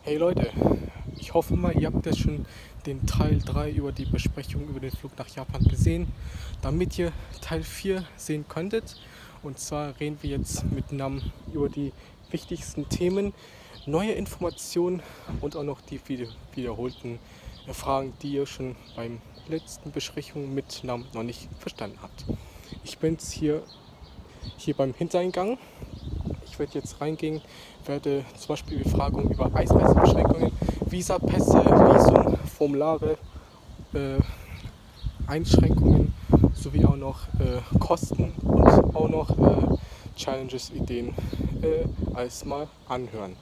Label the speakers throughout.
Speaker 1: Hey Leute, ich hoffe mal, ihr habt jetzt schon den Teil 3 über die Besprechung über den Flug nach Japan gesehen, damit ihr Teil 4 sehen könntet. Und zwar reden wir jetzt mit Nam über die wichtigsten Themen, neue Informationen und auch noch die wiederholten Fragen, die ihr schon beim letzten Besprechung mit Nam noch nicht verstanden habt. Ich bin jetzt hier beim Hintereingang. Ich werde jetzt reingehen, werde zum Beispiel Befragungen über Einreisebeschränkungen, Visapässe, Visum, Formulare, Einschränkungen sowie auch noch Kosten und auch noch Challenges, Ideen alles mal anhören.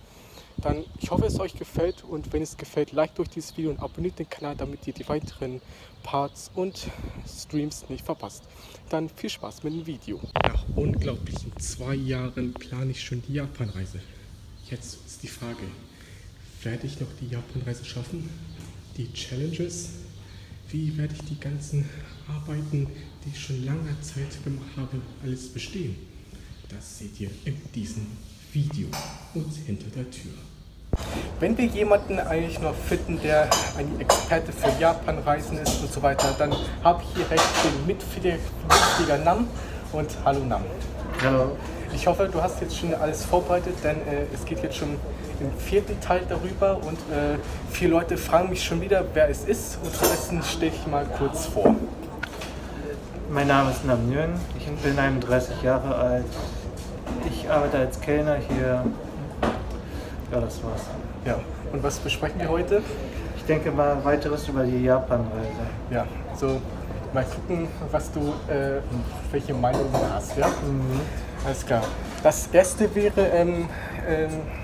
Speaker 1: Dann, ich hoffe, es euch gefällt, und wenn es gefällt, liked durch dieses Video und abonniert den Kanal, damit ihr die weiteren Parts und Streams nicht verpasst. Dann viel Spaß mit dem Video. Nach unglaublichen 2 Jahren plane ich schon die Japanreise. Jetzt ist die Frage, werde ich noch die Japanreise schaffen? Die Challenges? Wie werde ich die ganzen Arbeiten, die ich schon lange Zeit gemacht habe, alles bestehen? Das seht ihr in diesem Video und hinter der Tür. Wenn wir jemanden eigentlich noch finden, der ein Experte für Japanreisen ist und so weiter, dann habe ich hier rechts den Mitflieger Nam. Und hallo Nam.
Speaker 2: Hallo.
Speaker 1: Ich hoffe, du hast jetzt schon alles vorbereitet, denn es geht jetzt schon im 4. Teil darüber und 4 Leute fragen mich schon wieder, wer es ist, und stattdessen stelle ich mal kurz vor.
Speaker 2: Mein Name ist Nam Nguyen, ich bin 31 Jahre alt. Ich arbeite als Kellner hier. Ja, das war's.
Speaker 1: Ja, und was besprechen wir heute?
Speaker 2: Ich denke mal weiteres über die Japanreise.
Speaker 1: Ja, so mal gucken, was du, welche Meinung du hast, ja? Alles klar. Das erste wäre,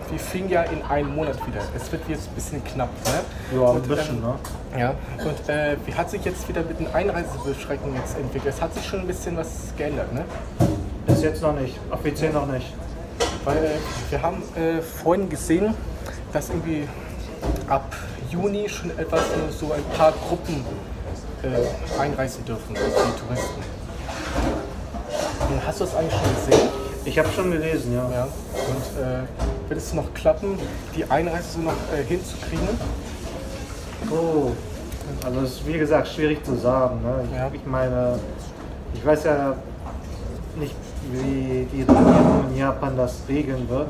Speaker 1: wir fliegen ja in einem Monat wieder. Es wird jetzt ein bisschen knapp, ne?
Speaker 2: Ja,
Speaker 1: ein
Speaker 2: bisschen, ne?
Speaker 1: Ja, und wie hat sich jetzt wieder mit den Einreisebeschränkungen jetzt entwickelt? Es hat sich schon ein bisschen was geändert, ne?
Speaker 2: Bis jetzt noch nicht, offiziell noch nicht.
Speaker 1: Weil wir haben vorhin gesehen, dass irgendwie ab Juni schon etwas nur so ein paar Gruppen einreisen dürfen, also die Touristen. Hast du das eigentlich schon gesehen?
Speaker 2: Ich habe schon gelesen, ja.
Speaker 1: Ja. Und wird es noch klappen, die Einreise so noch hinzukriegen?
Speaker 2: Oh, also es ist wie gesagt schwierig zu sagen, ne? Ich meine, ich weiß ja nicht, wie die Regierung in Japan das regeln wird,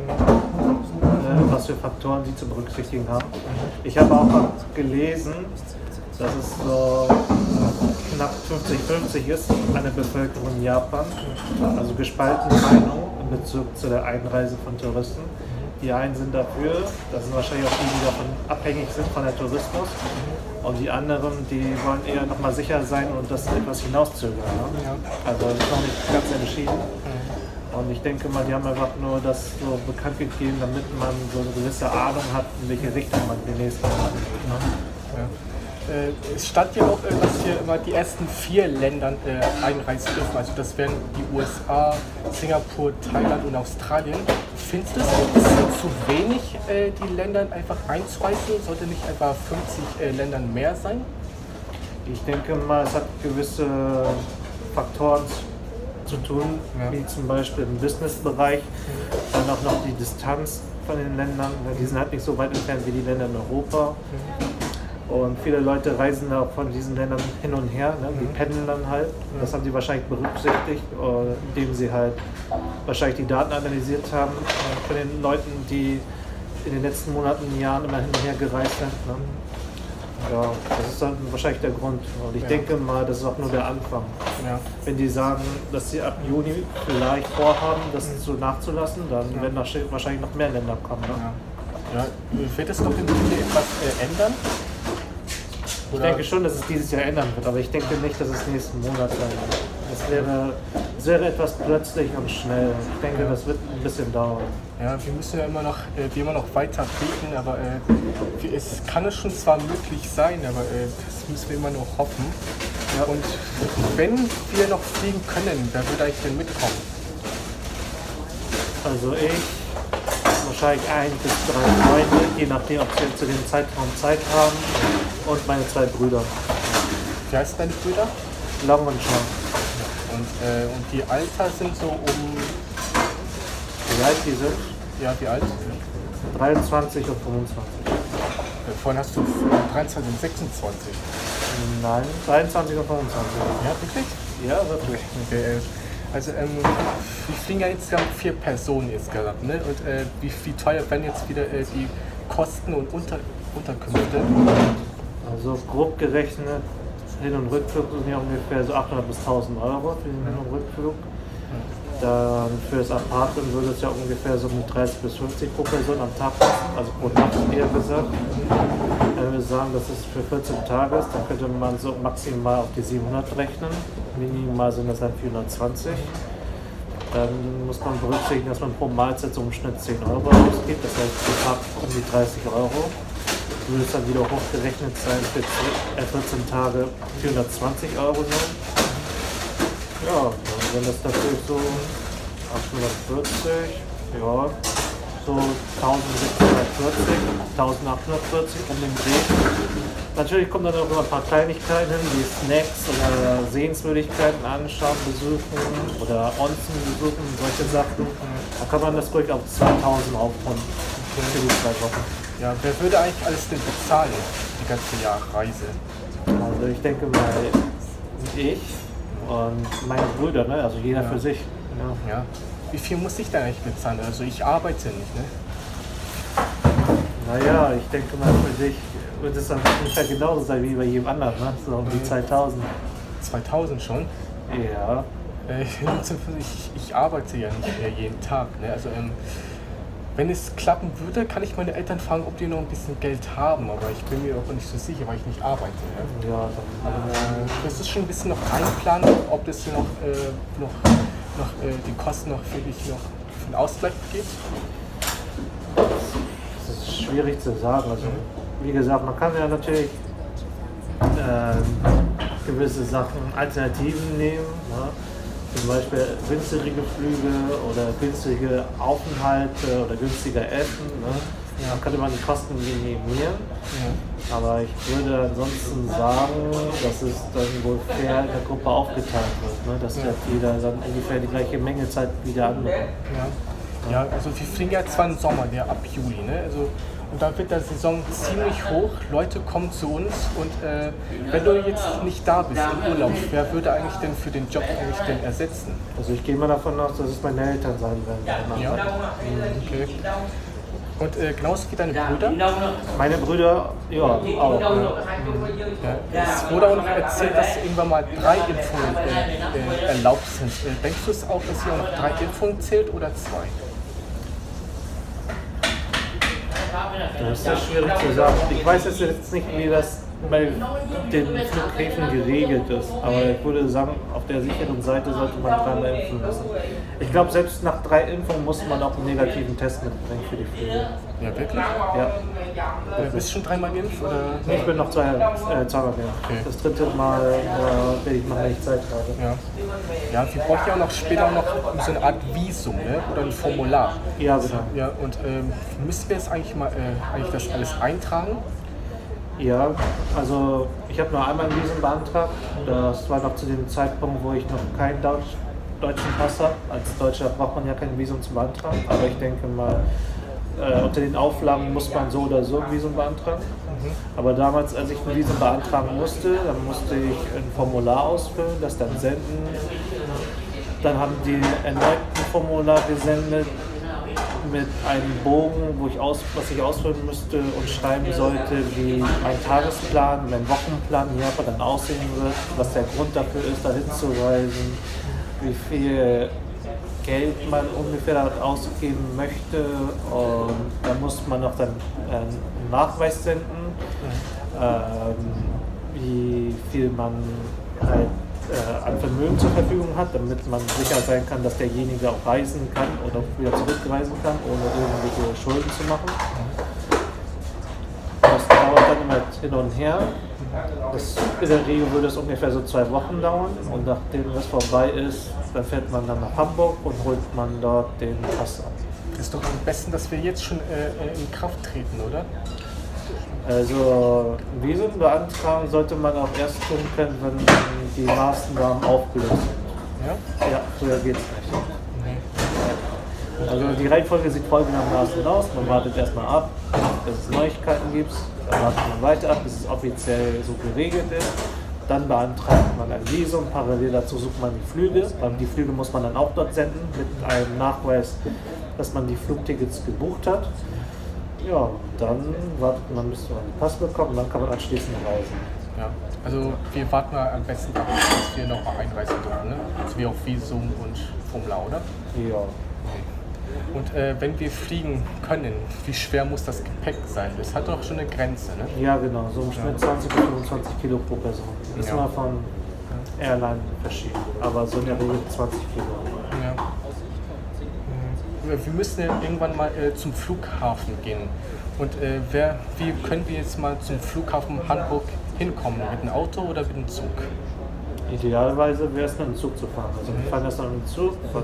Speaker 2: was für Faktoren sie zu berücksichtigen haben. Ich habe auch gelesen, dass es so knapp 50-50 ist an der Bevölkerung in Japan, also gespaltene Meinung in Bezug zu der Einreise von Touristen. Die einen sind dafür, das sind wahrscheinlich auch die, die davon abhängig sind von der Tourismus, und die anderen, die wollen eher nochmal sicher sein und das etwas hinauszögern. Ne? Ja. Also das ist noch nicht ganz entschieden. Und ich denke mal, die haben einfach nur das so bekannt gegeben, damit man so eine gewisse Ahnung hat, in welche Richtung man den nächsten Mal
Speaker 1: ja. Es stand ja auch, dass hier immer die ersten 4 Länder einreisen dürfen. Also das wären die USA, Singapur, Thailand und Australien. Findest du es ein bisschen zu wenig, die Länder einfach einzureisen? Sollte nicht etwa 50 Ländern mehr sein?
Speaker 2: Ich denke mal, es hat gewisse Faktoren zu tun, wie zum Beispiel im Businessbereich, dann auch noch die Distanz von den Ländern. Die sind halt nicht so weit entfernt wie die Länder in Europa. Und viele Leute reisen auch von diesen Ländern hin und her, ne? Die pendeln dann halt. Das haben sie wahrscheinlich berücksichtigt, indem sie halt wahrscheinlich die Daten analysiert haben von den Leuten, die in den letzten Monaten, Jahren immer hin und her gereist sind. Ne? Ja, das ist dann wahrscheinlich der Grund. Und ich denke mal, das ist auch nur der Anfang. Ja. Wenn die sagen, dass sie ab Juni vielleicht vorhaben, das so nachzulassen, dann werden wahrscheinlich noch mehr Länder kommen. Ne?
Speaker 1: Ja. Wird es noch im Juni etwas ändern?
Speaker 2: Ich denke schon, dass es dieses Jahr ändern wird, aber ich denke nicht, dass es nächsten Monat sein wird. Es wäre etwas plötzlich und schnell. Ich denke, das wird ein bisschen dauern. Ja,
Speaker 1: wir müssen ja immer noch weiter beten, aber es kann schon zwar möglich sein, aber das müssen wir immer noch hoffen. Ja. Und wenn wir noch fliegen können, wer würde eigentlich denn mitkommen?
Speaker 2: Also wahrscheinlich 1 bis 3 Freunde, je nachdem, ob sie zu dem Zeitraum Zeit haben, und meine 2 Brüder.
Speaker 1: Wie heißen deine Brüder?
Speaker 2: Long und Sean.
Speaker 1: Und die Alter sind so um...
Speaker 2: Wie alt die sind?
Speaker 1: Ja, wie alt?
Speaker 2: 23 und 25.
Speaker 1: Vorhin hast du 23 und 26.
Speaker 2: Nein, 23 und 25.
Speaker 1: Ja, wirklich?
Speaker 2: Ja, wirklich.
Speaker 1: Okay, also wir fliegen ja insgesamt 4 Personen insgesamt, ne? Und wie teuer werden jetzt wieder die Kosten und Unterkünfte?
Speaker 2: Also grob gerechnet, Hin- und Rückflug sind ja ungefähr so 800 bis 1000 Euro für den Hin- und Rückflug. Dann für das Apartment würde es ja ungefähr so mit 30 bis 50 pro Person am Tag kosten, also pro Nacht eher gesagt. Wenn wir sagen, dass es für 14 Tage ist, dann könnte man so maximal auf die 700 rechnen. Minimal sind das dann 420. Dann muss man berücksichtigen, dass man pro Mahlzeit so im Schnitt 10 Euro ausgibt, das heißt pro Tag um die 30 Euro. Würde es dann wieder hochgerechnet sein für 14 Tage 420 Euro sein. Ja, wenn das natürlich so 840, ja, so 1640, 1840 um den Dreh. Natürlich kommen dann auch immer ein paar Kleinigkeiten hin, wie Snacks oder Sehenswürdigkeiten anschauen, besuchen oder Onsen besuchen, solche Sachen. Da kann man das ruhig auf 2000 aufrunden für die 2 Wochen.
Speaker 1: Ja, wer würde eigentlich alles denn bezahlen, die ganze Reise?
Speaker 2: Also ich denke mal, ich und meine Brüder, ne? Also jeder für sich.
Speaker 1: Ja. Wie viel muss ich denn eigentlich bezahlen? Also ich arbeite nicht, ne?
Speaker 2: Naja, ich denke mal, für dich wird es dann ungefähr genauso sein wie bei jedem anderen, ne? So um die 2000.
Speaker 1: 2000 schon?
Speaker 2: Ja.
Speaker 1: Ich arbeite ja nicht mehr jeden Tag, ne? Also wenn es klappen würde, kann ich meine Eltern fragen, ob die noch ein bisschen Geld haben, aber ich bin mir auch nicht so sicher, weil ich nicht arbeite. Ja,
Speaker 2: Ja, dann,
Speaker 1: das ist schon ein bisschen noch einplanen, ob das hier noch die Kosten noch für dich noch für den Ausgleich gibt.
Speaker 2: das ist schwierig zu sagen. Also, wie gesagt, man kann ja natürlich gewisse Sachen, Alternativen nehmen. Ne? Zum Beispiel günstigere Flüge oder günstige Aufenthalte oder günstiger Essen. Ne?
Speaker 1: Ja.
Speaker 2: Dann könnte man die Kosten minimieren.
Speaker 1: Ja.
Speaker 2: Aber ich würde ansonsten sagen, dass es dann wohl fair in der Gruppe aufgeteilt wird. Ne? Dass ja jeder dann ungefähr die gleiche Menge Zeit wie der andere.
Speaker 1: Ja, also wir fliegen ja zwar im Sommer, der ab Juli, ne? Also, und da wird der Saison ziemlich hoch, Leute kommen zu uns und wenn du jetzt nicht da bist im Urlaub, wer würde eigentlich denn für den Job eigentlich denn ersetzen?
Speaker 2: Also ich gehe mal davon aus, dass es meine Eltern sein werden.
Speaker 1: Ja, okay. Und genauso wie deine Brüder?
Speaker 2: Meine Brüder, ja, auch. Ja.
Speaker 1: Ja, es wurde auch noch erzählt, dass irgendwann mal 3 Impfungen erlaubt sind. Denkst du es auch, dass hier auch 3 Impfungen zählt oder 2?
Speaker 2: Das ist ja schwierig zu sagen. Ich weiß jetzt nicht, wie das bei den Flughäfen geregelt ist, aber ich würde sagen, auf der sicheren Seite sollte man 3-mal impfen lassen. Ich glaube, selbst nach 3 Impfungen muss man auch einen negativen Test mitbringen für die Flüge.
Speaker 1: Ja, wirklich?
Speaker 2: Ja.
Speaker 1: Bist du schon 3-mal geimpft? Oder?
Speaker 2: Nee, ich bin noch zweimal mehr.
Speaker 1: Okay.
Speaker 2: Das 3. Mal werde ich machen, wenn ich Zeit habe.
Speaker 1: Ja, wir brauchen ja auch noch später noch so eine Art Visum, ne? Oder ein Formular.
Speaker 2: Ja, genau.
Speaker 1: Ja, und müssen wir jetzt eigentlich mal eigentlich das alles eintragen?
Speaker 2: Ja, also ich habe nur einmal ein Visum beantragt. Das war noch zu dem Zeitpunkt, wo ich noch keinen deutschen Pass habe. Als Deutscher braucht man ja kein Visum zu beantragen. Aber ich denke mal, unter den Auflagen muss man so oder so ein Visum beantragen. Aber damals, als ich ein Visum beantragen musste, dann musste ich ein Formular ausfüllen, das dann senden. Dann haben die erneut ein Formular gesendet mit einem Bogen, was ich ausfüllen müsste und schreiben sollte, wie mein Tagesplan, mein Wochenplan hier aber dann aussehen wird, was der Grund dafür ist, da hinzureisen, wie viel Geld man ungefähr dort ausgeben möchte, und da muss man noch dann einen Nachweis senden, wie viel man halt an Vermögen zur Verfügung hat, damit man sicher sein kann, dass derjenige auch reisen kann oder wieder zurückreisen kann, ohne irgendwelche Schulden zu machen. Das dauert dann immer hin und her. In der Regel würde es ungefähr so 2 Wochen dauern, und nachdem das vorbei ist, dann fährt man dann nach Hamburg und holt man dort den Pass ab.
Speaker 1: Ist doch am besten, dass wir jetzt schon in Kraft treten, oder?
Speaker 2: Also Visum beantragen sollte man auch erst tun können, wenn die Maßnahmen aufgelöst sind.
Speaker 1: Ja?
Speaker 2: Ja, früher geht's nicht. Also die Reihenfolge sieht folgendermaßen aus. Man wartet erstmal ab, dass es Neuigkeiten gibt. Dann wartet man weiter ab, bis es offiziell so geregelt ist. Dann beantragt man ein Visum. Parallel dazu sucht man die Flüge. Die Flüge muss man dann auch dort senden mit einem Nachweis, dass man die Flugtickets gebucht hat. Ja, dann wartet man, bis man den Pass bekommt und dann kann man anschließend reisen.
Speaker 1: Ja, also wir warten mal am besten ab, dass wir nochmal einreisen dürfen, ne? Also wie auf Visum und Formular, oder?
Speaker 2: Ja.
Speaker 1: Und wenn wir fliegen können, wie schwer muss das Gepäck sein? Das hat doch schon eine Grenze, ne?
Speaker 2: Ja, genau, so im Schnitt 20 bis 25 Kilo pro Person. Das ist immer von Airline verschieden, aber so in der Regel 20 Kilo.
Speaker 1: Ja. Wir müssen ja irgendwann mal zum Flughafen gehen. Und wie können wir jetzt mal zum Flughafen Hamburg hinkommen? Mit dem Auto oder mit dem Zug?
Speaker 2: Idealerweise wäre es mit dem Zug zu fahren. Also wir fahren erst mit dem Zug von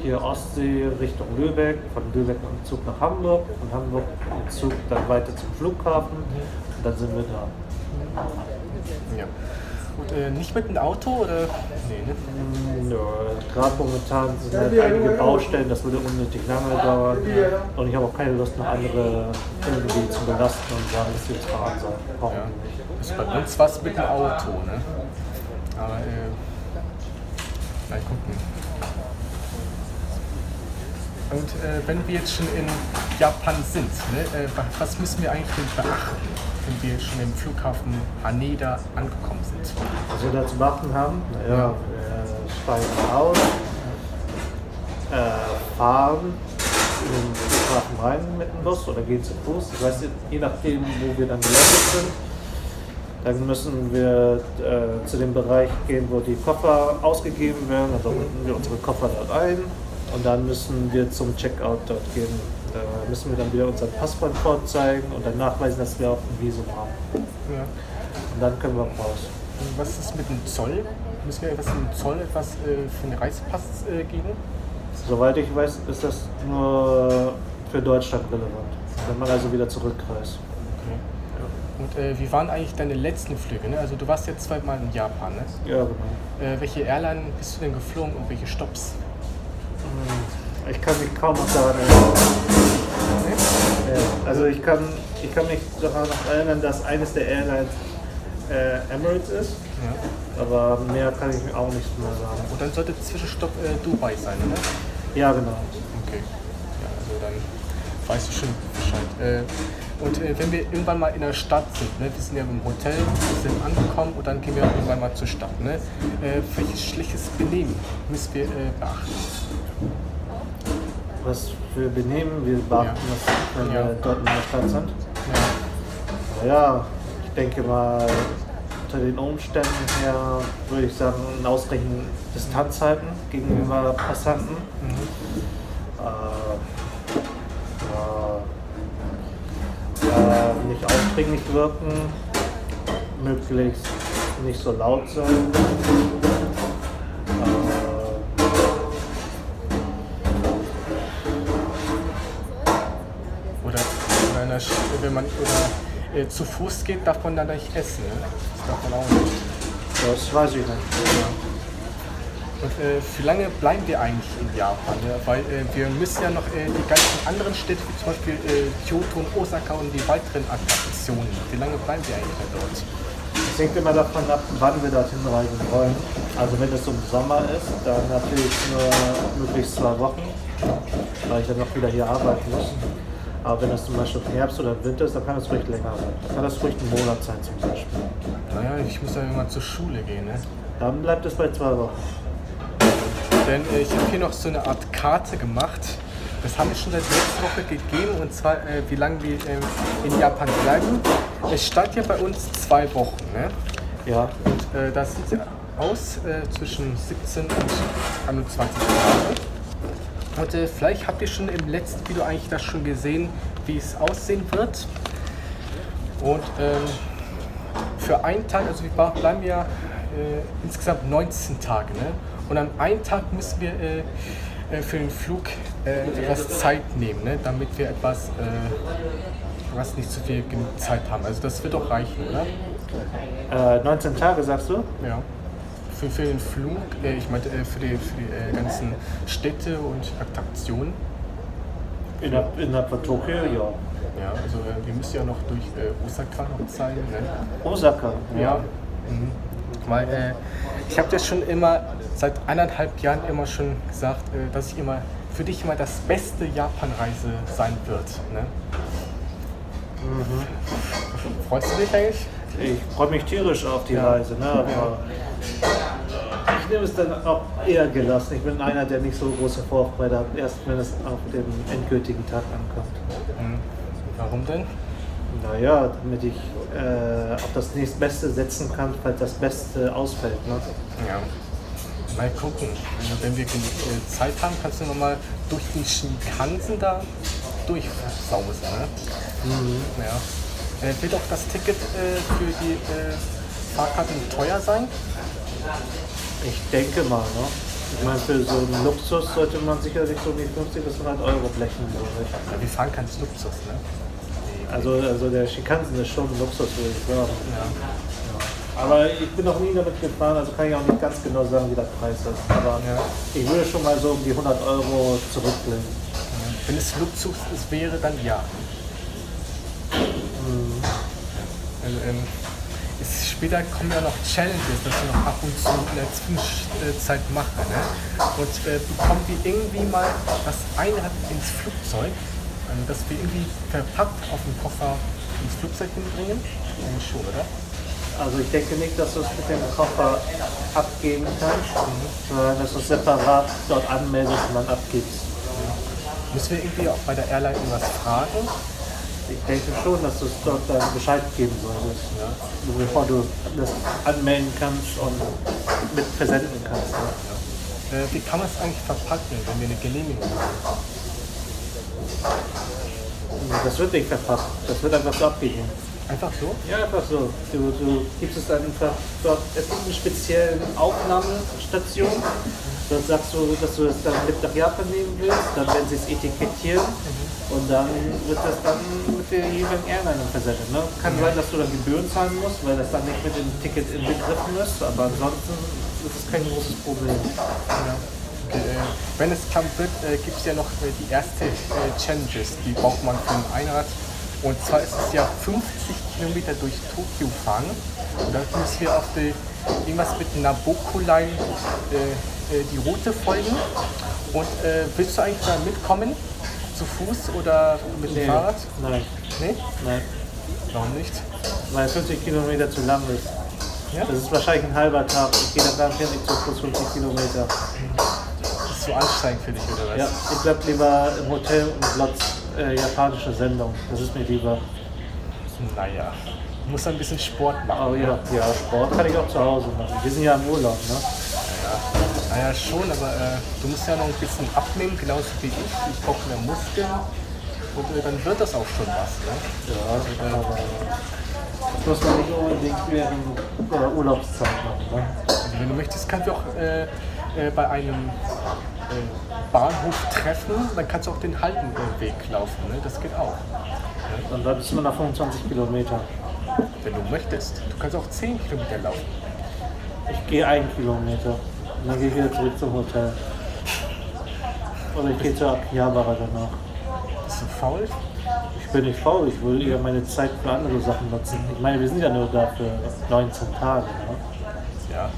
Speaker 2: hier Ostsee Richtung Lübeck, von Lübeck mit dem Zug nach Hamburg, von Hamburg mit dem Zug dann weiter zum Flughafen und dann sind wir da.
Speaker 1: Ja. Und nicht mit dem Auto oder? Nee, ne?
Speaker 2: Nö, gerade momentan sind halt einige Baustellen, das würde unnötig lange dauern und ich habe auch keine Lust, noch andere irgendwie zu belasten und sagen, dass wir jetzt fahren sollen. Brauchen wir nicht.
Speaker 1: Das ist bei uns was mit dem Auto, ne? Aber mal gucken. Und wenn wir jetzt schon in Japan sind, ne, was müssen wir eigentlich denn beachten, wenn wir schon im Flughafen Haneda angekommen sind?
Speaker 2: Was wir da zu beachten haben, naja, wir steigen aus, fahren in den Flughafen rein mit dem Bus oder gehen zu Fuß. Ich weiß nicht, je nachdem, wo wir dann gelandet sind. Dann müssen wir zu dem Bereich gehen, wo die Koffer ausgegeben werden. Also binden wir unsere Koffer dort ein und dann müssen wir zum Checkout dort gehen. Da müssen wir dann wieder unseren Passport vorzeigen und dann nachweisen, dass wir auch ein Visum haben.
Speaker 1: Ja.
Speaker 2: Und dann können wir raus.
Speaker 1: Und was ist mit dem Zoll? Müssen wir etwas mit dem Zoll für den Reisepass geben?
Speaker 2: Soweit ich weiß, ist das nur für Deutschland relevant, wenn man also wieder zurückreist.
Speaker 1: Okay. Und wie waren eigentlich deine letzten Flüge? Ne? Also du warst jetzt zweimal in Japan, ne?
Speaker 2: Ja, genau.
Speaker 1: Welche Airline bist du denn geflogen und welche Stopps?
Speaker 2: Ich kann mich kaum noch daran erinnern. Ja, also ich kann mich daran noch erinnern, dass eines der Airlines Emirates ist, aber mehr kann ich mir auch nicht mehr sagen.
Speaker 1: Und dann sollte Zwischenstopp Dubai sein, oder?
Speaker 2: Ja, genau.
Speaker 1: Okay. Ja, also dann weißt du schon Bescheid. Und wenn wir irgendwann mal in der Stadt sind, ne, wir sind ja im Hotel, wir sind angekommen und dann gehen wir irgendwann mal zur Stadt. Ne? Welches schlechtes Benehmen müssen wir beachten?
Speaker 2: Was für Benehmen wir beachten, wenn wir dort in der Stadt sind? Naja, ich denke mal, unter den Umständen her würde ich sagen, eine ausreichende Distanz halten gegenüber Passanten. Nicht aufdringlich wirken, möglichst nicht so laut sein.
Speaker 1: Oder wenn man zu Fuß geht, darf man dann nicht essen. Ne? Das darf man auch nicht.
Speaker 2: Das weiß ich nicht.
Speaker 1: Und wie lange bleiben wir eigentlich in Japan? Ne? Weil wir müssen ja noch die ganzen anderen Städte, wie zum Beispiel Kyoto und Osaka und die weiteren Attraktionen. Wie lange bleiben wir eigentlich dort?
Speaker 2: Es hängt immer davon ab, wann wir dorthin reisen wollen. Also wenn es im Sommer ist, dann natürlich nur möglichst 2 Wochen, weil ich dann noch wieder hier arbeiten muss. Aber wenn es zum Beispiel im Herbst oder im Winter ist, dann kann es ruhig länger sein. Dann kann das ruhig ein Monat sein zum Beispiel.
Speaker 1: Naja, ich muss ja immer zur Schule gehen. Ne?
Speaker 2: Dann bleibt es bei 2 Wochen.
Speaker 1: Denn ich habe hier noch so eine Art Karte gemacht. Das haben wir schon seit letzter Woche gegeben, und zwar wie lange wir in Japan bleiben. Es stand ja bei uns 2 Wochen. Ne?
Speaker 2: Ja.
Speaker 1: Und das sieht aus zwischen 17 und 21 Tage. Und vielleicht habt ihr schon im letzten Video eigentlich das schon gesehen, wie es aussehen wird. Und für einen Tag, also wir bleiben ja insgesamt 19 Tage. Ne? Und an einem Tag müssen wir für den Flug etwas Zeit nehmen, ne? Damit wir etwas, was nicht zu viel Zeit haben. Also das wird doch reichen, oder?
Speaker 2: 19 Tage sagst du?
Speaker 1: Ja. für den Flug, ich meinte für die ganzen Städte und Attraktionen.
Speaker 2: Innerhalb von Tokio, ja.
Speaker 1: Ja, also wir müssen ja noch durch Osaka noch zeigen. Ne?
Speaker 2: Osaka?
Speaker 1: Ja. Mhm. Weil ich habe das schon immer seit 1,5 Jahren immer schon gesagt, dass ich immer für dich immer das beste Japan-Reise sein wird. Ne? Mhm. Freust du dich eigentlich?
Speaker 2: Ich freue mich tierisch auf die Reise, ne? Aber ich nehme es dann auch eher gelassen. Ich bin einer, der nicht so große Vorfreude hat, erst wenn es auf dem endgültigen Tag ankommt.
Speaker 1: Mhm. Warum denn?
Speaker 2: Naja, damit ich auf das nächstbeste setzen kann, falls das Beste ausfällt. Ne?
Speaker 1: Ja. Mal gucken. Wenn wir genug Zeit haben, kannst du nochmal durch die Shinkansen da durchsausen. Ne? Mhm. Ja. Wird auch das Ticket für die Fahrkarten teuer sein?
Speaker 2: Ich denke mal. Ne? Ich meine, für so einen Luxus sollte man sicherlich so die 50 bis 100 Euro blechen.
Speaker 1: Ja, wir fahren keinen Luxus, ne?
Speaker 2: Also der Shinkansen ist schon ein Luxus, würde ich sagen. Ja. Aber ich bin noch nie damit gefahren, also kann ich auch nicht ganz genau sagen, wie der Preis ist. Aber ich würde schon mal so um die 100 Euro zurücklegen.
Speaker 1: Ja. Wenn es Luxus wäre, dann ja. Mhm. Später kommen ja noch Challenges, dass wir noch ab und zu in der Zwischenzeit machen. Ne? Und bekommen wir irgendwie mal das Einrad ins Flugzeug, dass wir irgendwie verpackt auf dem Koffer ins Flugzeug hinbringen? Eigentlich schon, oder?
Speaker 2: Also ich denke nicht, dass du es mit dem Koffer abgeben kannst, sondern dass du es separat dort anmeldest und dann abgibst.
Speaker 1: Müssen wir irgendwie auch bei der Airline irgendwas fragen?
Speaker 2: Ich denke schon, dass du es dort dann Bescheid geben solltest, bevor du das anmelden kannst und mit versenden kannst.
Speaker 1: Ja. Wie kann man es eigentlich verpacken, wenn wir eine Genehmigung haben?
Speaker 2: Das wird nicht verpackt, das wird einfach so abgegeben.
Speaker 1: Einfach so?
Speaker 2: Ja, einfach so. Du gibst es einfach dort. Es gibt eine spezielle Aufnahmestation. Dort sagst du, dass du es dann mit nach Japan nehmen willst. Dann werden sie es etikettieren und dann wird das dann mit der jeweiligen Airline versendet. Ne? Kann sein, dass du dann Gebühren zahlen musst, weil das dann nicht mit dem Ticket inbegriffen ist. Aber ansonsten ist es kein großes Problem.
Speaker 1: Ja. Okay, wenn es knapp wird, gibt es ja noch die erste Challenges. Die braucht man für ein Einrad. Und zwar ist es ja 50 Kilometer durch Tokio fahren. Und da müssen wir auf irgendwas mit Naboku-Line die Route folgen. Und willst du eigentlich da mitkommen? Zu Fuß oder mit dem Fahrrad?
Speaker 2: Nein.
Speaker 1: Nee?
Speaker 2: Nein.
Speaker 1: Warum nicht?
Speaker 2: Weil 50 Kilometer zu lang ist.
Speaker 1: Ja?
Speaker 2: Das ist wahrscheinlich ein halber Tag. Ich gehe dann garantiert nicht zu Fuß 50 Kilometer.
Speaker 1: Das ist so anstrengend für dich, oder was?
Speaker 2: Ja, ich bleib lieber im Hotel und glotz japanische Sendung. Das ist mir lieber.
Speaker 1: Naja, du musst ein bisschen Sport machen.
Speaker 2: Oh ja, ja, Sport kann ich auch zu Hause machen. Wir sind ja im Urlaub, ne?
Speaker 1: Naja, schon, aber du musst ja noch ein bisschen abnehmen, genauso wie ich. Ich brauche mehr Muskeln und dann wird das auch schon was. Ne?
Speaker 2: Ja, aber das muss man nicht unbedingt während der Urlaubszeit machen. Ne?
Speaker 1: Also wenn du möchtest, kannst du auch bei einem Bahnhof treffen, dann kannst du auch den Haltenweg laufen. Ne? Das geht auch. Ne?
Speaker 2: Dann bleibst du nach 25 Kilometer.
Speaker 1: Wenn du möchtest. Du kannst auch 10 Kilometer laufen.
Speaker 2: Ich gehe 1 Kilometer. Und dann gehe ich wieder zurück zum Hotel. Oder ich gehe zur Akihabara danach.
Speaker 1: Bist du faul?
Speaker 2: Ich bin nicht faul, ich will eher meine Zeit für andere Sachen nutzen. Ich meine, wir sind ja nur da für 19 Tage. Ne?
Speaker 1: Ja.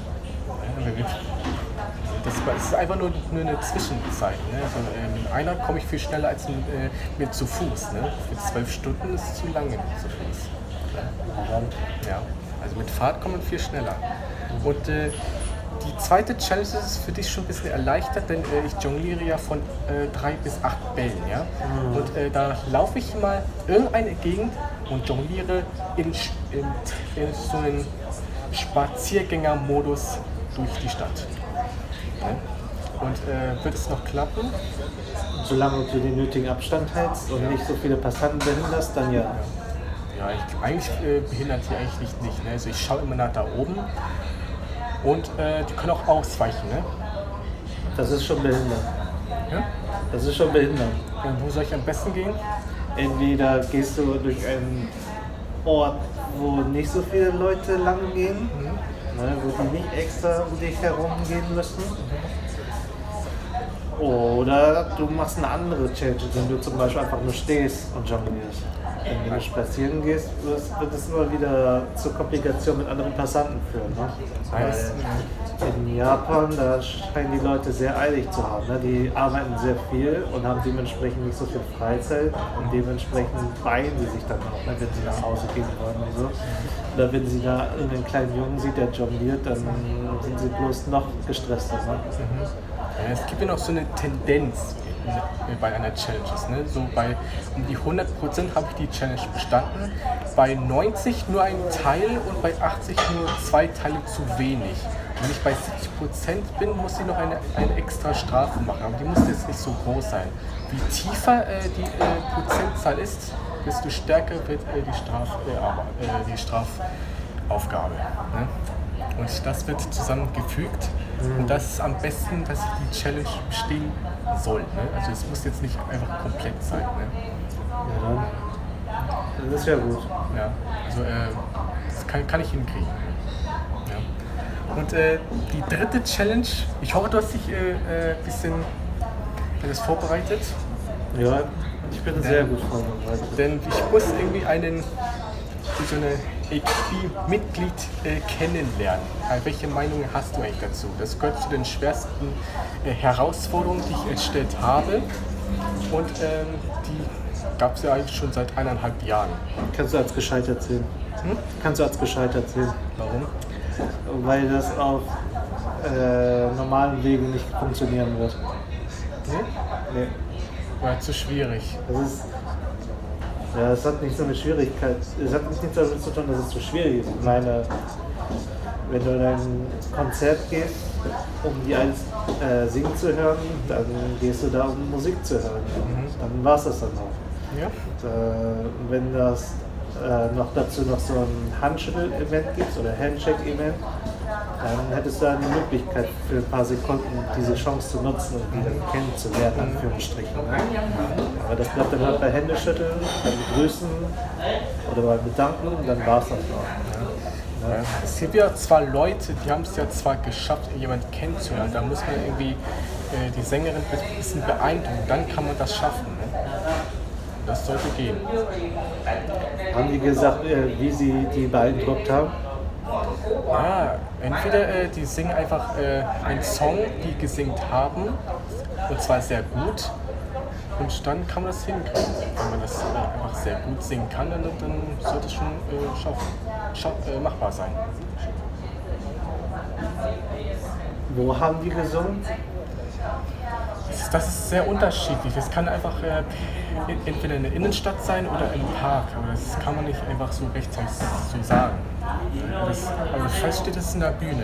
Speaker 1: Das ist einfach nur eine Zwischenzeit. Ne? Also, mit einer komme ich viel schneller als mit zu Fuß. Ne? Für 12 Stunden ist es zu lange zu Fuß. Ja. Also mit Fahrt kommt man viel schneller. Und die zweite Challenge ist für dich schon ein bisschen erleichtert, denn ich jongliere ja von 3 bis 8 Bällen. Ja? Und da laufe ich mal irgendeine Gegend und jongliere in so einen Spaziergängermodus durch die Stadt. Ja? Und wird es noch klappen?
Speaker 2: Solange du den nötigen Abstand hältst und nicht so viele Passanten behinderst, dann ja.
Speaker 1: Ja, eigentlich behindert die eigentlich nicht. Ne? Also ich schaue immer nach da oben und die können auch ausweichen. Ne?
Speaker 2: Das ist schon behindert.
Speaker 1: Ja?
Speaker 2: Das ist schon behindert.
Speaker 1: Und wo soll ich am besten gehen?
Speaker 2: Entweder gehst du durch einen Ort, wo nicht so viele Leute lang gehen, ne, wo die nicht extra um dich herumgehen müssen. Oder du machst eine andere Challenge, wenn du zum Beispiel einfach nur stehst und jonglierst. Wenn du spazieren gehst, wird es immer wieder zur Komplikation mit anderen Passanten führen. Ne? Weil in Japan, da scheinen die Leute sehr eilig zu haben. Ne? Die arbeiten sehr viel und haben dementsprechend nicht so viel Freizeit und dementsprechend beeilen sie sich dann auch, ne, wenn sie nach Hause gehen wollen und so. Oder wenn sie da einen kleinen Jungen sieht, der jongliert, dann sind sie bloß noch gestresster. Ne?
Speaker 1: Ja, es gibt ja noch so eine Tendenz bei einer Challenge. Ne? So bei um die 100% habe ich die Challenge bestanden, bei 90 nur ein Teil und bei 80 nur 2 Teile zu wenig. Wenn ich bei 70% bin, muss ich noch eine extra Strafe machen, aber die muss jetzt nicht so groß sein. Wie tiefer die Prozentzahl ist, desto stärker wird die Strafaufgabe. Ne? Und das wird zusammengefügt. Und das ist am besten, dass die Challenge bestehen soll. Ne? Also es muss jetzt nicht einfach komplett sein. Ne?
Speaker 2: Ja, dann. Das ist ja gut.
Speaker 1: Ja, also das kann ich hinkriegen. Ja. Und die dritte Challenge, ich hoffe, du hast dich ein bisschen alles vorbereitet.
Speaker 2: Ja, ich bin sehr gut vorbereitet.
Speaker 1: Denn ich muss irgendwie so eine AKB-Mitglied kennenlernen. Welche Meinung hast du eigentlich dazu? Das gehört zu den schwersten Herausforderungen, die ich erstellt habe. Und die gab es ja eigentlich schon seit 1,5 Jahren.
Speaker 2: Kannst du als gescheitert sehen? Kannst du als gescheitert sehen?
Speaker 1: Warum?
Speaker 2: Weil das auf normalen Wegen nicht funktionieren wird.
Speaker 1: Nee? Nee. War zu schwierig.
Speaker 2: Es hat nicht so eine Schwierigkeit. Es hat nicht damit zu tun, dass es zu schwierig ist. Ich meine, wenn du in ein Konzert gehst, um die alles singen zu hören, dann gehst du da, um Musik zu hören. Dann war es das dann auch. Ja. Und wenn das noch dazu noch so ein Handschüttel-Event gibt oder Handshake-Event, dann hättest du eine Möglichkeit für ein paar Sekunden diese Chance zu nutzen und die dann kennenzulernen, Anführungsstrichen. Ne? Aber das bleibt dann halt bei Händeschütteln, beim Begrüßen oder beim Bedanken und dann war es das noch.
Speaker 1: Ja. Es gibt ja zwar Leute, die haben es ja zwar geschafft, jemanden kennenzulernen, da muss man irgendwie die Sängerin ein bisschen beeindrucken, dann kann man das schaffen. Ne? Das sollte gehen.
Speaker 2: Haben die gesagt, wie sie die beeindruckt haben?
Speaker 1: Ja, entweder die singen einfach einen Song, die gesingt haben, und zwar sehr gut, und dann kann man das hinkriegen. Wenn man das einfach sehr gut singen kann, dann sollte es schon machbar sein.
Speaker 2: Wo haben die gesungen?
Speaker 1: Das ist sehr unterschiedlich. Das kann einfach entweder in der Innenstadt sein oder im Park, aber das kann man nicht einfach so rechtzeitig so sagen. Also fest steht es in der Bühne.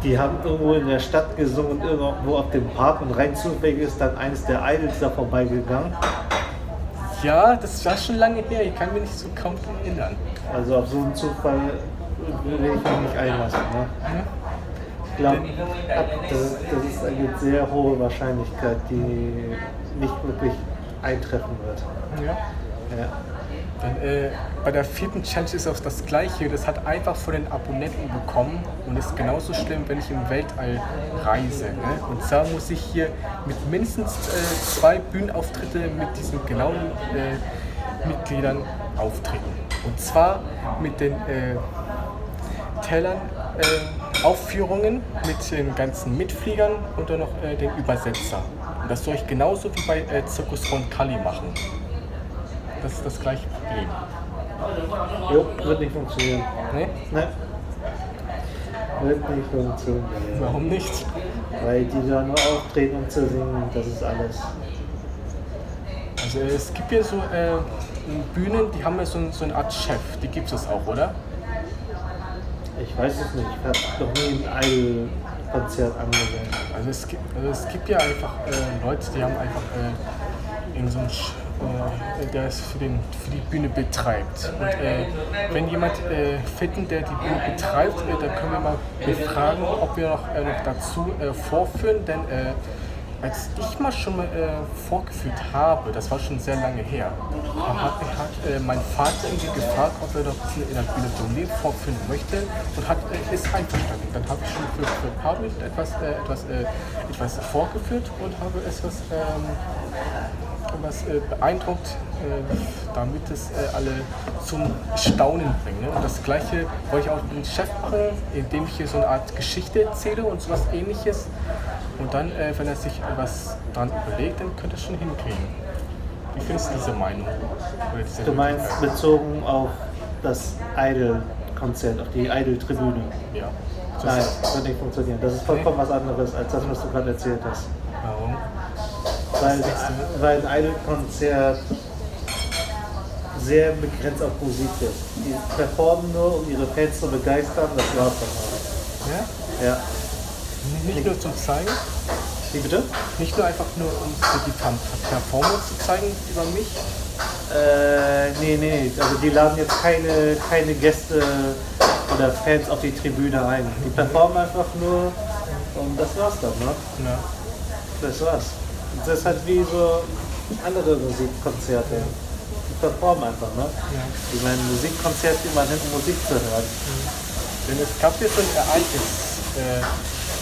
Speaker 2: Die haben irgendwo in der Stadt gesungen und irgendwo auf dem Park und rein zufällig ist dann eines der Idols da vorbeigegangen.
Speaker 1: Ja, das war schon lange her, ich kann mich nicht so kaum erinnern.
Speaker 2: Also auf so einen Zufall will ich mich nicht einlassen. Ne? Ich glaube, das ist eine sehr hohe Wahrscheinlichkeit, die nicht wirklich eintreffen wird.
Speaker 1: Ja.
Speaker 2: Ja.
Speaker 1: Dann, bei der 4. Challenge ist auch das Gleiche. Das hat einfach von den Abonnenten bekommen und ist genauso schlimm, wenn ich im Weltall reise. Ne? Und zwar muss ich hier mit mindestens 2 Bühnenauftritte mit diesen genauen Mitgliedern auftreten. Und zwar mit den Tellern, Aufführungen mit den ganzen Mitfliegern und dann noch den Übersetzer. Und das soll ich genauso wie bei Zirkus Roncalli machen. Das ist das gleiche Problem.
Speaker 2: Jo, wird nicht funktionieren.
Speaker 1: Nee?
Speaker 2: Ne? Wird nicht funktionieren.
Speaker 1: Warum nicht?
Speaker 2: Weil die da nur auftreten, um zu singen, das ist alles.
Speaker 1: Also es gibt hier so Bühnen, die haben ja so eine Art Chef. Die gibt es auch, oder?
Speaker 2: Ich weiß es nicht. Ich habe noch nie ein Idol-Konzert angesehen.
Speaker 1: Also es gibt ja einfach Leute, die haben einfach in so einen der es für die Bühne betreibt. Und wenn jemand finden, der die Bühne betreibt, dann können wir mal befragen, ob wir noch dazu vorführen, denn als ich mal schon mal vorgeführt habe, das war schon sehr lange her, hat mein Vater irgendwie gefragt, ob er doch in der Bühne Berlin vorführen möchte und ist einverstanden. Dann habe ich schon für ein paar Minuten etwas vorgeführt und habe etwas beeindruckt, damit es alle zum Staunen bringt. Ne? Und das Gleiche wollte ich auch mit dem Chef machen, indem ich hier so eine Art Geschichte erzähle und sowas Ähnliches. Und dann, wenn er sich was dran überlegt, dann könnte er es schon hinkriegen. Wie findest du diese Meinung?
Speaker 2: Du meinst bezogen auf das Idol-Konzert, auf die Idol-Tribüne?
Speaker 1: Ja.
Speaker 2: Nein, das wird nicht funktionieren. Das ist vollkommen was anderes als das, was du gerade erzählt hast.
Speaker 1: Warum?
Speaker 2: Weil ein Idol-Konzert sehr begrenzt auf Musik ist. Die performen nur, um ihre Fans zu begeistern, das war's dann auch.
Speaker 1: Ja?
Speaker 2: Ja.
Speaker 1: Nicht nur zum Zeigen?
Speaker 2: Wie bitte?
Speaker 1: Nicht nur einfach nur, um die Performance zu zeigen über mich?
Speaker 2: Nee. Also die laden jetzt keine Gäste oder Fans auf die Tribüne ein. Die performen einfach nur und das war's dann, ne?
Speaker 1: Ja.
Speaker 2: Das war's. Das ist halt wie so andere Musikkonzerte. Die performen einfach, ne?
Speaker 1: Ja.
Speaker 2: Ich meine, Musikkonzerte, die man hinten Musik zu hören.
Speaker 1: Denn es gab jetzt so ein Ereignis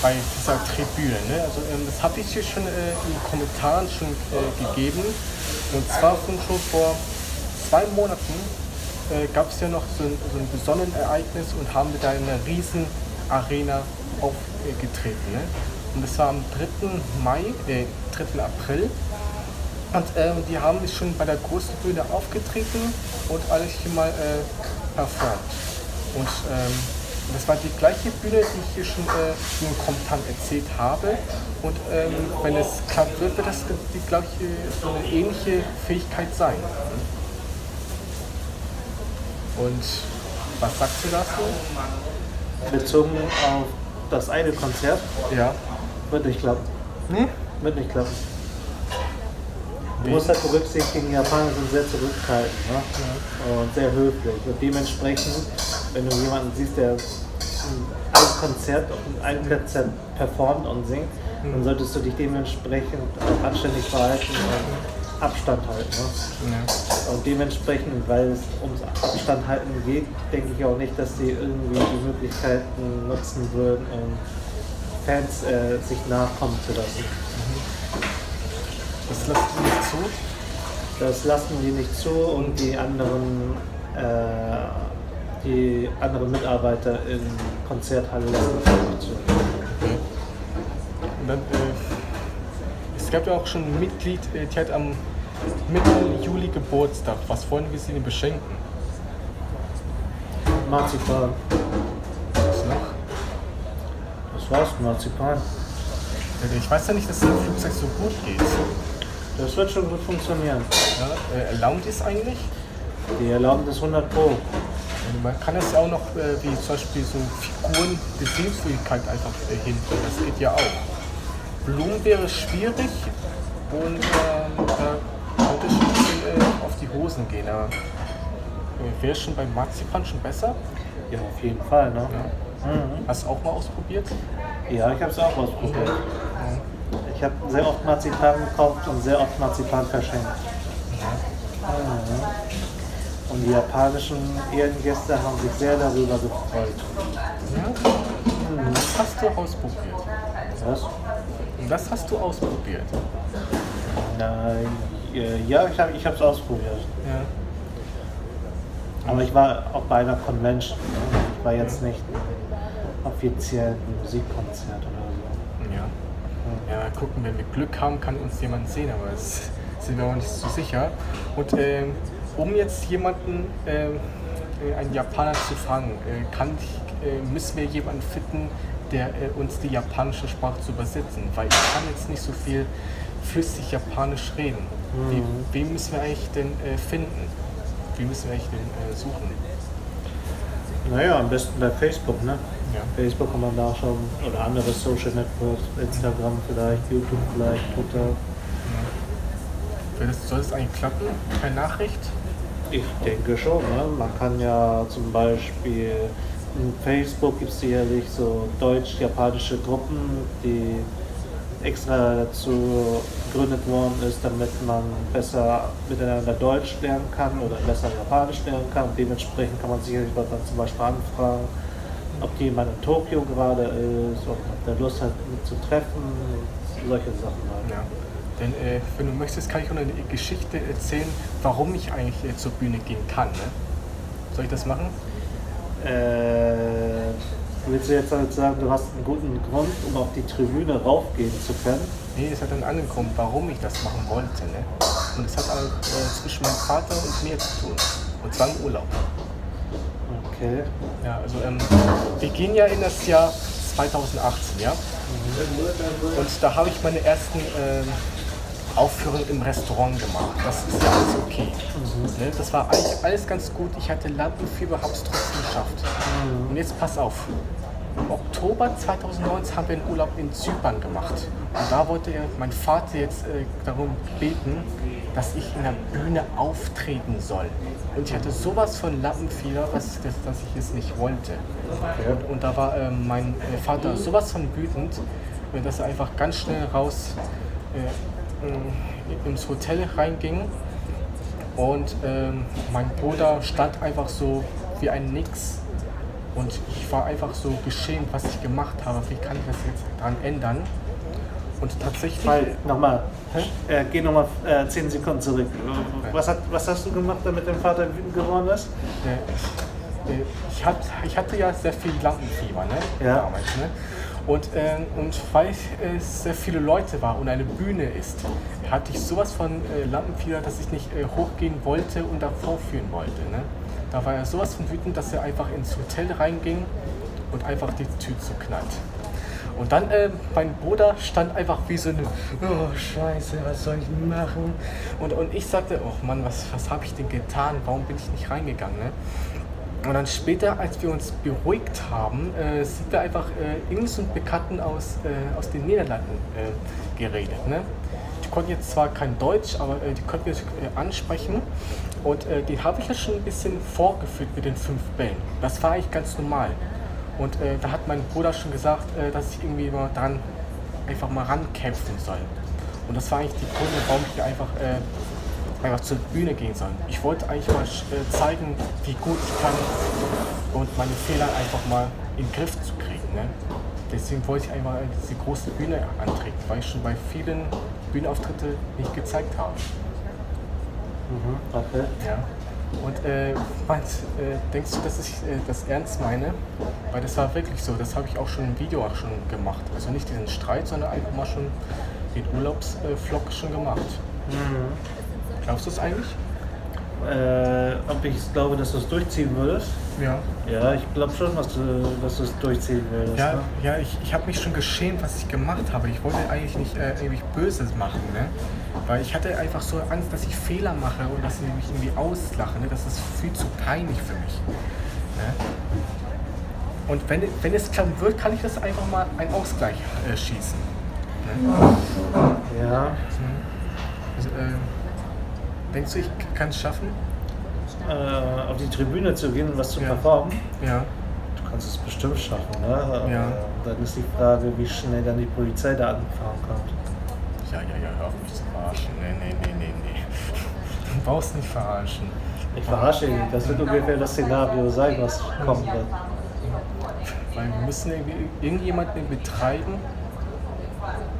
Speaker 1: bei dieser Tribüne. Ne? Also, das habe ich hier schon in den Kommentaren schon gegeben. Und zwar schon vor 2 Monaten gab es ja noch so ein besonderes Ereignis und haben mit einer riesen Arena aufgetreten. Ne? Und das war am 3. April. Und die haben schon bei der großen Bühne aufgetreten und alles hier mal performt. Und das war die gleiche Bühne, die ich hier schon in den Kommentaren erzählt habe. Und wenn es klappt wird das die gleiche, so eine ähnliche Fähigkeit sein. Und was sagst du dazu?
Speaker 2: Bezogen auf das eine Konzert?
Speaker 1: Ja.
Speaker 2: Wird nicht klappen.
Speaker 1: Nee?
Speaker 2: Wird nicht klappen. Du musst halt berücksichtigen, die Japaner sind sehr zurückhaltend, ne? Ja. Und sehr höflich. Und dementsprechend, wenn du jemanden siehst, der ein Konzert performt und singt, dann solltest du dich dementsprechend auch anständig verhalten und Abstand halten. Ne? Ja. Und dementsprechend, weil es ums Abstand halten geht, denke ich auch nicht, dass sie irgendwie die Möglichkeiten nutzen würden, um Fans sich nachkommen zu lassen.
Speaker 1: Das lassen die nicht zu?
Speaker 2: Das lassen die nicht zu und die anderen Mitarbeiter in Konzerthalle lassen das nicht zu.
Speaker 1: Okay. Und dann, es gab ja auch schon ein Mitglied, die hat am Mitte Juli Geburtstag. Was wollen wir sie denn beschenken?
Speaker 2: Marzipan.
Speaker 1: Was noch?
Speaker 2: Das war's, Marzipan.
Speaker 1: Ich weiß ja nicht, dass das Flugzeug so gut geht.
Speaker 2: Das wird schon gut funktionieren.
Speaker 1: Ja, erlaubt ist eigentlich?
Speaker 2: Die erlauben das 100 Pro.
Speaker 1: Man kann das ja auch noch, wie zum Beispiel so Figuren, Beziehungsfähigkeit einfach hinbringen. Das geht ja auch. Blumen wäre schwierig und da könnte es schon ein bisschen auf die Hosen gehen. Wäre schon beim Marzipan schon besser?
Speaker 2: Ja, auf jeden Fall. Ne?
Speaker 1: Ja. Mhm. Hast du auch mal ausprobiert?
Speaker 2: Ja, ich habe es auch ausprobiert. Mhm. Ich habe sehr oft Marzipan gekauft und sehr oft Marzipan verschenkt. Ja. Mhm. Und die japanischen Ehrengäste haben sich sehr darüber gefreut.
Speaker 1: Ja? Mhm. Das hast du ausprobiert.
Speaker 2: Was?
Speaker 1: Und das hast du ausprobiert?
Speaker 2: Nein, ja, ich habe es ausprobiert.
Speaker 1: Ja.
Speaker 2: Aber ich war auch bei einer Convention. Ich war jetzt nicht offiziell ein Musikkonzert oder so.
Speaker 1: Ja. Ja, gucken, wenn wir Glück haben, kann uns jemand sehen, aber das sind wir auch nicht so sicher. Und um jetzt jemanden, einen Japaner zu fangen, müssen wir jemanden finden, der uns die japanische Sprache zu übersetzen, weil ich kann jetzt nicht so viel flüssig Japanisch reden.
Speaker 2: Mhm.
Speaker 1: Wen müssen wir eigentlich denn finden? Wie müssen wir eigentlich denn suchen?
Speaker 2: Naja, am besten bei Facebook, ne?
Speaker 1: Ja.
Speaker 2: Facebook kann man da schauen, oder andere Social Networks, Instagram vielleicht, YouTube vielleicht, Twitter.
Speaker 1: Ja. Soll das eigentlich klappen? Keine Nachricht?
Speaker 2: Ich denke schon, ne? Man kann ja zum Beispiel in Facebook gibt es sicherlich so deutsch-japanische Gruppen, die extra dazu gegründet worden ist, damit man besser miteinander Deutsch lernen kann oder besser Japanisch lernen kann. Und dementsprechend kann man sicherlich dort dann zum Beispiel anfragen, ob jemand in Tokio gerade ist, ob der Lust hat, mit zu treffen, solche Sachen halt.
Speaker 1: Ja. Denn wenn du möchtest, kann ich auch eine Geschichte erzählen, warum ich eigentlich zur Bühne gehen kann. Ne? Soll ich das machen?
Speaker 2: Willst du jetzt halt sagen, du hast einen guten Grund, um auf die Tribüne raufgehen zu können?
Speaker 1: Nee, es hat einen anderen Grund, warum ich das machen wollte. Ne? Und es hat zwischen meinem Vater und mir zu tun. Und zwar im Urlaub.
Speaker 2: Okay.
Speaker 1: Ja, also wir gehen ja in das Jahr 2018, ja? Und da habe ich meine ersten Aufführungen im Restaurant gemacht. Das ist ja alles okay. Ne? Das war eigentlich alles ganz gut. Ich hatte Lampenfieber, habe es trotzdem geschafft. Und jetzt pass auf. Im Oktober 2019 haben wir einen Urlaub in Zypern gemacht. Und da wollte mein Vater jetzt darum beten, dass ich in der Bühne auftreten soll. Und ich hatte sowas von Lampenfieber, dass ich es nicht wollte. Und da war mein Vater sowas von wütend, dass er einfach ganz schnell raus ins Hotel reinging. Und mein Bruder stand einfach so wie ein Nix. Und ich war einfach so geschämt, was ich gemacht habe. Wie kann ich das jetzt daran ändern? Und tatsächlich...
Speaker 2: Nochmal, geh nochmal 10 Sekunden zurück. Was hast du gemacht, damit dein Vater wütend geworden ist?
Speaker 1: Ich hatte ja sehr viel Lampenfieber, ne?
Speaker 2: Ja.
Speaker 1: Damals, ne? Und weil es sehr viele Leute waren und eine Bühne ist, hatte ich sowas von Lampenfieber, dass ich nicht hochgehen wollte und da vorführen wollte. Ne? Da war er sowas von wütend, dass er einfach ins Hotel reinging und einfach die Tür zuknallt. Und dann, mein Bruder stand einfach wie so eine, oh Scheiße, was soll ich machen? Und ich sagte, oh Mann, was habe ich denn getan? Warum bin ich nicht reingegangen? Ne? Und dann später, als wir uns beruhigt haben, sind wir einfach Englisch und Bekannten aus den Niederlanden geredet. Ne? Die konnten jetzt zwar kein Deutsch, aber die konnten wir ansprechen. Und den habe ich ja schon ein bisschen vorgeführt mit den 5 Bällen. Das war eigentlich ganz normal. Und da hat mein Bruder schon gesagt, dass ich irgendwie mal dran einfach mal rankämpfen soll. Und das war eigentlich die Gründe, warum ich einfach zur Bühne gehen soll. Ich wollte eigentlich mal zeigen, wie gut ich kann und meine Fehler einfach mal in den Griff zu kriegen. Ne? Deswegen wollte ich einfach diese große Bühne antreten, weil ich schon bei vielen Bühnenauftritten nicht gezeigt habe.
Speaker 2: Okay.
Speaker 1: Ja. Und denkst du, dass ich das ernst meine? Weil das war wirklich so, das habe ich auch schon im Video auch schon gemacht. Also nicht diesen Streit, sondern einfach mal schon den Urlaubsvlog schon gemacht. Glaubst du es eigentlich?
Speaker 2: Ob ich glaube, dass du es durchziehen würdest?
Speaker 1: Ja.
Speaker 2: Ja, ich glaube schon, dass du es durchziehen würdest.
Speaker 1: Ja,
Speaker 2: ne?
Speaker 1: ja, ich habe mich schon geschämt, was ich gemacht habe. Ich wollte eigentlich nicht irgendwie Böses machen, ne? Weil ich hatte einfach so Angst, dass ich Fehler mache und dass sie mich irgendwie auslachen. Ne? Das ist viel zu peinlich für mich. Ne? Und wenn es klappen wird, kann ich das einfach mal einen Ausgleich schießen. Ne?
Speaker 2: Ja.
Speaker 1: Also, denkst du, ich kann es schaffen?
Speaker 2: Auf die Tribüne zu gehen und was zu
Speaker 1: Ja.
Speaker 2: performen?
Speaker 1: Ja.
Speaker 2: Du kannst es bestimmt schaffen, ne?
Speaker 1: Ja.
Speaker 2: Dann ist die Frage, wie schnell dann die Polizei da angefahren kommt.
Speaker 1: Ja, hör auf mich zu verarschen. Nee. Du brauchst nicht verarschen.
Speaker 2: Ich verarsche ihn, das wird ungefähr das Szenario sein, was kommen wird.
Speaker 1: Weil wir müssen irgendjemanden betreiben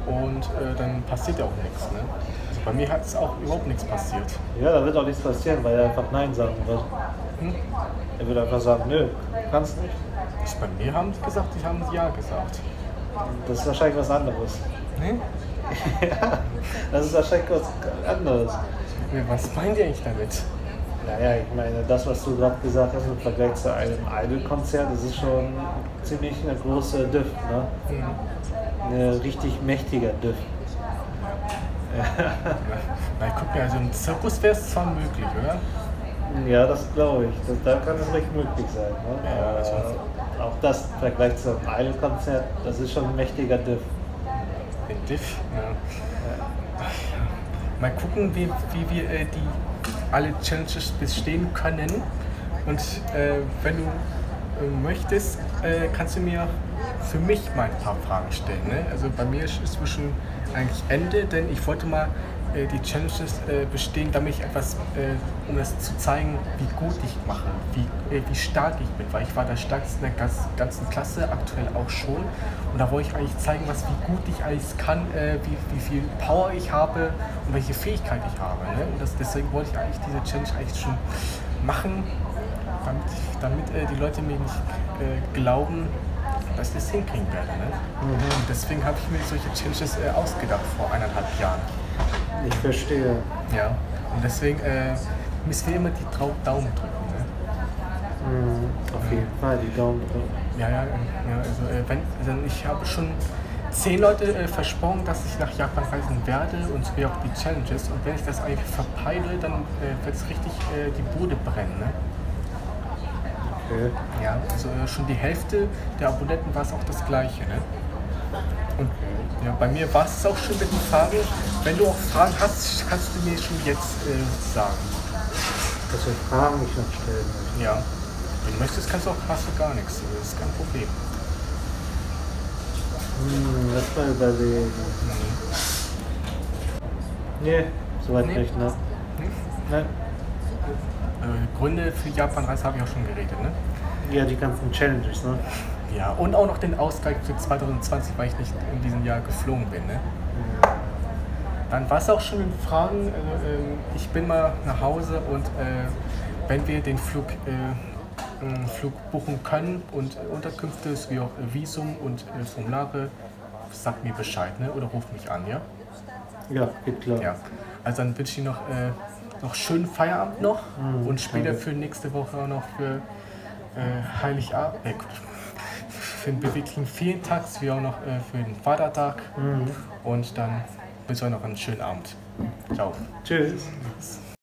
Speaker 1: und dann passiert ja auch nichts. Ne? Also bei mir hat es auch überhaupt nichts passiert.
Speaker 2: Ja, da wird auch nichts passieren, weil er einfach Nein sagen wird. Er wird einfach sagen, nö, kannst nicht.
Speaker 1: Also bei mir haben sie gesagt, die haben ja gesagt.
Speaker 2: Das ist wahrscheinlich was anderes.
Speaker 1: Ne?
Speaker 2: Ja, das ist wahrscheinlich was anderes.
Speaker 1: Was meinen die eigentlich damit?
Speaker 2: Naja, ich meine, das, was du gerade gesagt hast im Vergleich zu einem Idol-Konzert, das ist schon ziemlich eine große Diff, ne? Eine richtig mächtiger Diff.
Speaker 1: Na, guck mal, also im Zirkus wäre es zwar möglich, oder?
Speaker 2: Ja, das glaube ich. Da kann es recht möglich sein. Ne?
Speaker 1: Ja, also
Speaker 2: auch das im Vergleich zu einem Idol-Konzert, das ist schon ein mächtiger Diff.
Speaker 1: Den Diff, ja. Mal gucken, wie wir alle Challenges bestehen können. Und wenn du möchtest, kannst du mir für mich mal ein paar Fragen stellen. Ne? Also bei mir ist zwischen eigentlich Ende, denn ich wollte mal die Challenges bestehen, damit ich etwas, um das zu zeigen, wie gut ich mache, wie stark ich bin, weil ich war der Stärkste in der ganzen Klasse, aktuell auch schon. Und da wollte ich eigentlich zeigen, wie gut ich alles kann, wie viel Power ich habe und welche Fähigkeit ich habe. Ne? Und deswegen wollte ich eigentlich diese Challenge eigentlich schon machen, damit die Leute mir nicht glauben, dass ich das hinkriegen werde. Ne? Und deswegen habe ich mir solche Challenges ausgedacht vor 1,5 Jahren.
Speaker 2: Ich verstehe.
Speaker 1: Ja, und deswegen müssen wir immer die Daumen drücken. Ne?
Speaker 2: Auf jeden Fall die Daumen drücken.
Speaker 1: Ja, also ich habe schon 10 Leute versprochen, dass ich nach Japan reisen werde und so wie auch die Challenges. Und wenn ich das eigentlich verpeile, dann wird es richtig die Bude brennen. Ne?
Speaker 2: Okay.
Speaker 1: Ja, also schon die Hälfte der Abonnenten war es auch das Gleiche. Ne? Und ja, bei mir war es auch schon mit den Fragen. Wenn du auch Fragen hast, kannst du mir schon jetzt sagen.
Speaker 2: Dass wir Fragen nicht noch stellen möchten.
Speaker 1: Ja, wenn du möchtest, hast du gar nichts. Das ist kein Problem.
Speaker 2: Lass mal überlegen. Nee, soweit nicht, ne? Nein.
Speaker 1: Gründe für die Japan-Reise habe ich auch schon geredet, ne?
Speaker 2: Ja, die ganzen Challenges, ne?
Speaker 1: Ja, und auch noch den Ausgleich für 2020, weil ich nicht in diesem Jahr geflogen bin, ne? Dann war es auch schon mit Fragen. Ich bin mal nach Hause und wenn wir den Flug buchen können und Unterkünfte wie auch Visum und Formulare, sag mir Bescheid, ne? Oder ruf mich an, ja?
Speaker 2: Ja, geht klar.
Speaker 1: Ja. Also dann wünsche ich noch schönen Feierabend noch und später für nächste Woche auch noch für Heiligabend, für den beweglichen Ferientag, wie auch noch für den Vatertag und dann wünsche ich euch noch einen schönen Abend. Ciao.
Speaker 2: Tschüss.